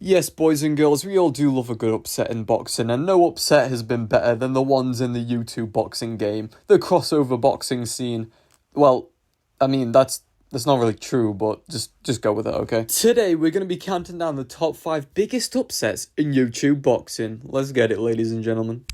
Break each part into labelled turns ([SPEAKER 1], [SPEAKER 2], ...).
[SPEAKER 1] Yes, boys and girls, we all do love a good upset in boxing, and no upset has been better than the ones in the YouTube boxing game, the crossover boxing scene. Well, I mean, that's not really true, but just go with it, okay? Today, we're going to be counting down the top 5 biggest upsets in YouTube boxing. Let's get it, ladies and gentlemen.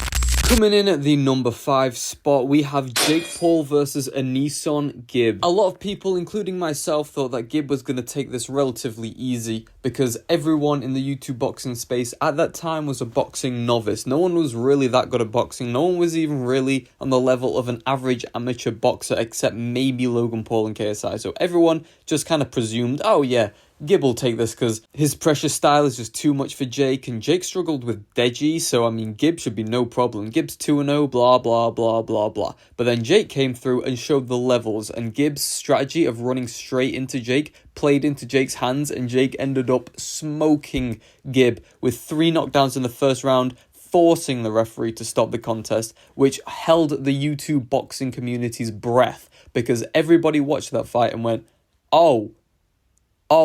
[SPEAKER 1] Coming in at the number 5 spot, we have Jake Paul versus Asen Gibb. A lot of people, including myself, thought that Gibb was going to take this relatively easy because everyone in the YouTube boxing space at that time was a boxing novice. No one was really that good at boxing. No one was even really on the level of an average amateur boxer except maybe Logan Paul and KSI. So everyone just kind of presumed, oh yeah, Gibb will take this because his pressure style is just too much for Jake, and Jake struggled with Deji, so I mean, Gibb should be no problem. Gibb's 2-0, blah, blah, blah, blah, blah. But then Jake came through and showed the levels, and Gibb's strategy of running straight into Jake played into Jake's hands, and Jake ended up smoking Gibb with 3 knockdowns in the first round, forcing the referee to stop the contest, which held the YouTube boxing community's breath, because everybody watched that fight and went, oh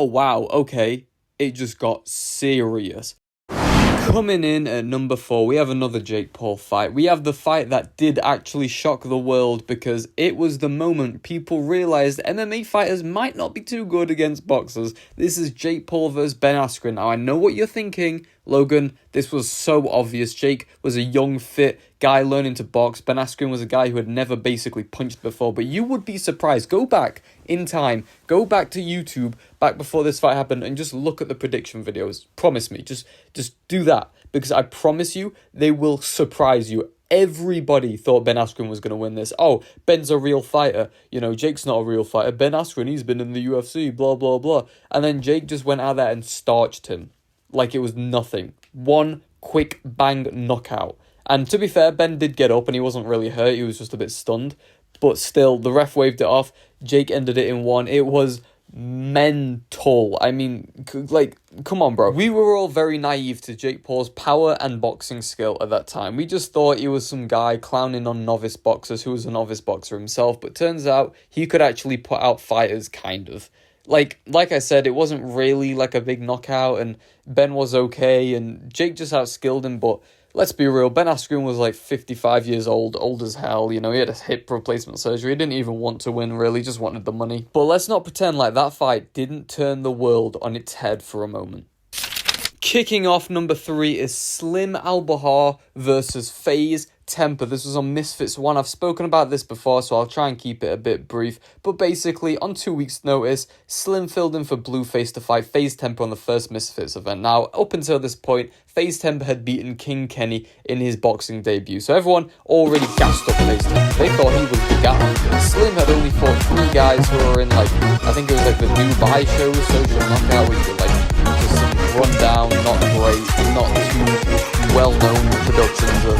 [SPEAKER 1] wow, okay, it just got serious. Coming in at number 4, we have another Jake Paul fight. We have the fight that did actually shock the world because it was the moment people realized MMA fighters might not be too good against boxers. This is Jake Paul versus Ben Askren. Now, I know what you're thinking, Logan, this was so obvious. Jake was a young, fit guy learning to box. Ben Askren was a guy who had never basically punched before, but you would be surprised. Go back in time, go back to YouTube, back before this fight happened, and just look at the prediction videos. Promise me, just do that, because I promise you, they will surprise you. Everybody thought Ben Askren was going to win this. Oh, Ben's a real fighter. You know, Jake's not a real fighter. Ben Askren, he's been in the UFC, blah, blah, blah. And then Jake just went out there and starched him like it was nothing. One quick bang knockout. And to be fair, Ben did get up and he wasn't really hurt. He was just a bit stunned. But still, the ref waved it off. Jake ended it in 1. It was mental. I mean, like, come on, bro. We were all very naive to Jake Paul's power and boxing skill at that time. We just thought he was some guy clowning on novice boxers who was a novice boxer himself. But turns out he could actually put out fighters, kind of. Like I said, it wasn't really like a big knockout, and Ben was okay, and Jake just outskilled him, but let's be real, Ben Askren was like 55 years old as hell, you know, he had a hip replacement surgery, he didn't even want to win really, just wanted the money. But let's not pretend like that fight didn't turn the world on its head for a moment. Kicking off number 3 is Slim Albajar versus FaZe Temper. This was on Misfits 1. I've spoken about this before, so I'll try and keep it a bit brief. But basically, on 2 weeks' notice, Slim filled in for Blueface to fight FaZe Temper on the first Misfits event. Now, up until this point, FaZe Temper had beaten King Kenny in his boxing debut, so everyone already gassed up FaZe Temper. They thought he was the guy. Slim had only fought 3 guys who were in, like, I think it was like the Dubai show, Social Knockout, which were like just some rundown, not great, not too well-known productions of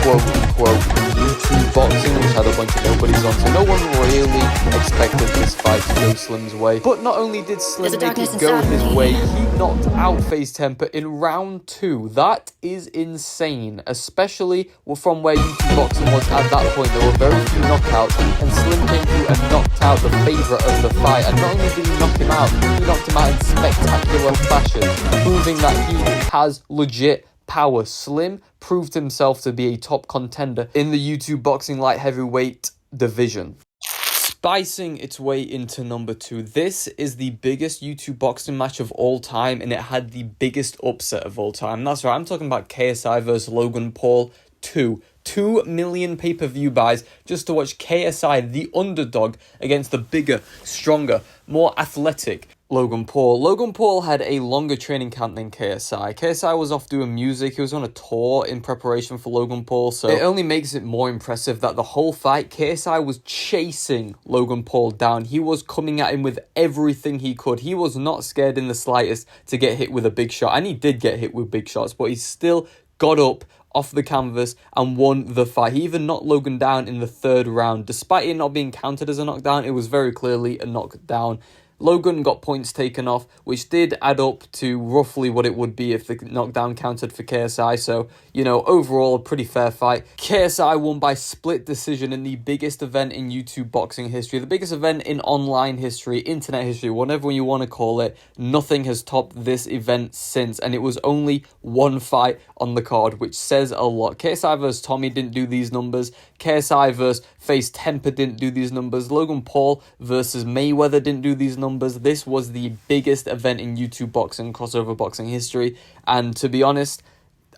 [SPEAKER 1] quote-unquote YouTube boxing, which had a bunch of nobodies on, so no one really expected this fight to go Slim's way. But not only did Slim make it go his way, he knocked out FaZe Temper in round 2. That is insane, especially from where YouTube boxing was at that point. There were very few knockouts, and Slim came through and knocked out the favourite of the fight. And not only did he knock him out in spectacular fashion, proving that he has legit power. Slim proved himself to be a top contender in the YouTube boxing light heavyweight division. Spicing its way into number 2, this is the biggest YouTube boxing match of all time, and it had the biggest upset of all time. That's right, I'm talking about KSI versus Logan Paul 2. 2 million pay-per-view buys just to watch KSI, the underdog, against the bigger, stronger, more athletic Logan Paul. Logan Paul had a longer training camp than KSI. KSI was off doing music. He was on a tour in preparation for Logan Paul, so it only makes it more impressive that the whole fight, KSI was chasing Logan Paul down. He was coming at him with everything he could. He was not scared in the slightest to get hit with a big shot, and he did get hit with big shots, but he still got up off the canvas and won the fight. He even knocked Logan down in the 3rd round. Despite it not being counted as a knockdown, it was very clearly a knockdown. Logan got points taken off, which did add up to roughly what it would be if the knockdown counted for KSI. So, you know, overall, a pretty fair fight. KSI won by split decision in the biggest event in YouTube boxing history, the biggest event in online history, internet history, whatever you want to call it. Nothing has topped this event since, and it was only one fight on the card, which says a lot. KSI versus Tommy didn't do these numbers. KSI versus FaZe Temper didn't do these numbers. Logan Paul versus Mayweather didn't do these numbers. This was the biggest event in YouTube boxing, crossover boxing history, and to be honest,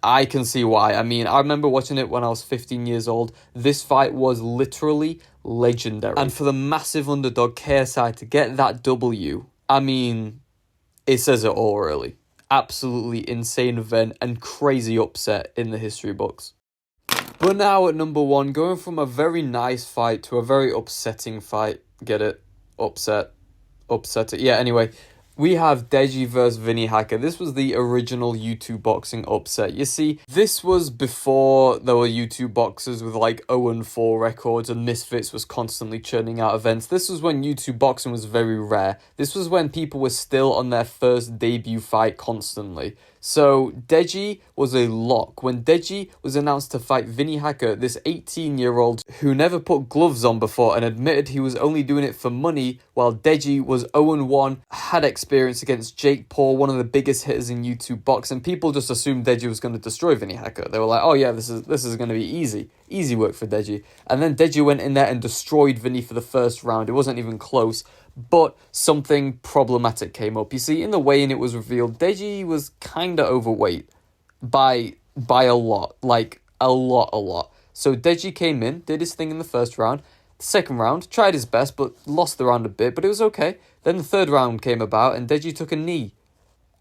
[SPEAKER 1] I can see why. I mean, I remember watching it when I was 15 years old. This fight was literally legendary. And for the massive underdog KSI to get that W, I mean, it says it all, really. Absolutely insane event and crazy upset in the history books. But now at number 1, going from a very nice fight to a very upsetting fight. Get it? Upset. Yeah, anyway. We have Deji versus Vinnie Hacker. This was the original YouTube boxing upset. You see, this was before there were YouTube boxers with like 0-4 records and Misfits was constantly churning out events. This was when YouTube boxing was very rare. This was when people were still on their first debut fight constantly. So Deji was a lock. When Deji was announced to fight Vinnie Hacker, this 18-year-old who never put gloves on before and admitted he was only doing it for money, while Deji was 0-1, had experience against Jake Paul, one of the biggest hitters in YouTube boxing. People just assumed Deji was going to destroy Vinnie Hacker. They were like, oh yeah, this is going to be easy work for Deji. And then Deji went in there and destroyed Vinnie for the first round. It wasn't even close. But something problematic came up. You see, in the weigh-in it was revealed, Deji was kind of overweight by a lot. Like, a lot. So Deji came in, did his thing in the first round. The second round, tried his best, but lost the round a bit, but it was okay. Then the third round came about, and Deji took a knee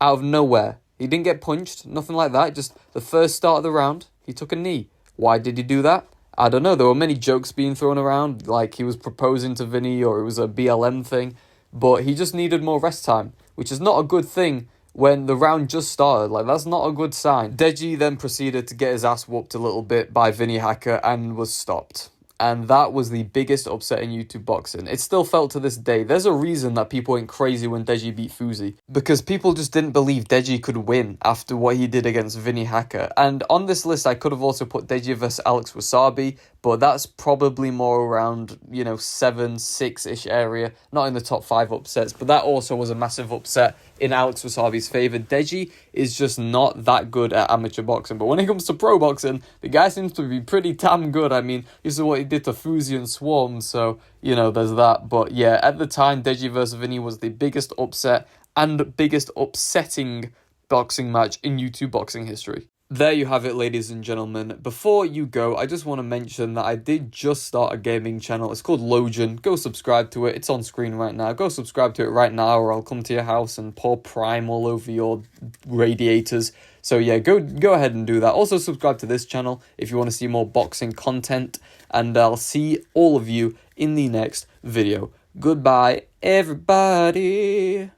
[SPEAKER 1] out of nowhere. He didn't get punched, nothing like that. Just the first start of the round, he took a knee. Why did he do that? I don't know, there were many jokes being thrown around, like he was proposing to Vinnie or it was a BLM thing, but he just needed more rest time, which is not a good thing when the round just started. Like, that's not a good sign. Deji then proceeded to get his ass whooped a little bit by Vinnie Hacker and was stopped. And that was the biggest upset in YouTube boxing. It still felt to this day. There's a reason that people went crazy when Deji beat FaZe. Because people just didn't believe Deji could win after what he did against Vinnie Hacker. And on this list, I could have also put Deji versus Alex Wasabi. But that's probably more around, 7, 6-ish area. Not in the top 5 upsets. But that also was a massive upset in Alex Wasabi's favour. Deji is just not that good at amateur boxing. But when it comes to pro boxing, the guy seems to be pretty damn good. I mean, you saw what he did to FaZe and Swarm. So, there's that. But yeah, at the time, Deji versus Vinnie was the biggest upset and biggest upsetting boxing match in YouTube boxing history. There you have it, ladies and gentlemen. Before you go, I just want to mention that I did just start a gaming channel. It's called Logan. Go subscribe to it. It's on screen right now. Go subscribe to it right now, or I'll come to your house and pour Prime all over your radiators. So yeah, go ahead and do that. Also subscribe to this channel if you want to see more boxing content. And I'll see all of you in the next video. Goodbye, everybody.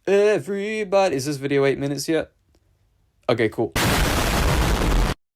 [SPEAKER 1] Everybody. Is this video 8 minutes yet? Okay, cool.